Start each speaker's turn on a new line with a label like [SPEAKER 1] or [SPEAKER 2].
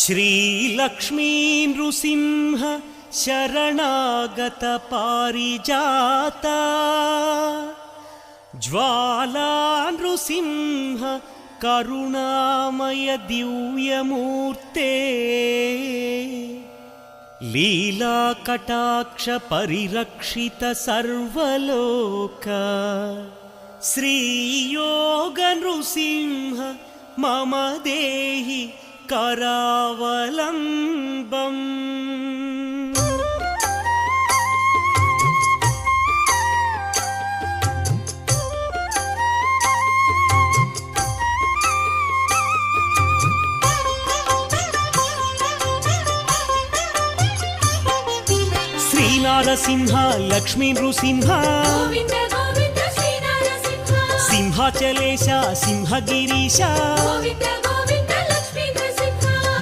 [SPEAKER 1] श्रीलक्ष्मी नृसिंह शरणागत पारिजाता ज्वाला नृसिंह करुणामय दिव्यमूर्ते लीला कटाक्ष परिरक्षित सर्वलोक श्रीयोग नृसिंह मम देहि करावलम्बम्। श्रीनारसिंह लक्ष्मी नृसिंह
[SPEAKER 2] गोविंद गोविंद श्री नारसिंह
[SPEAKER 1] सिंहाचलेश सिंहगिरीश
[SPEAKER 2] गोविंद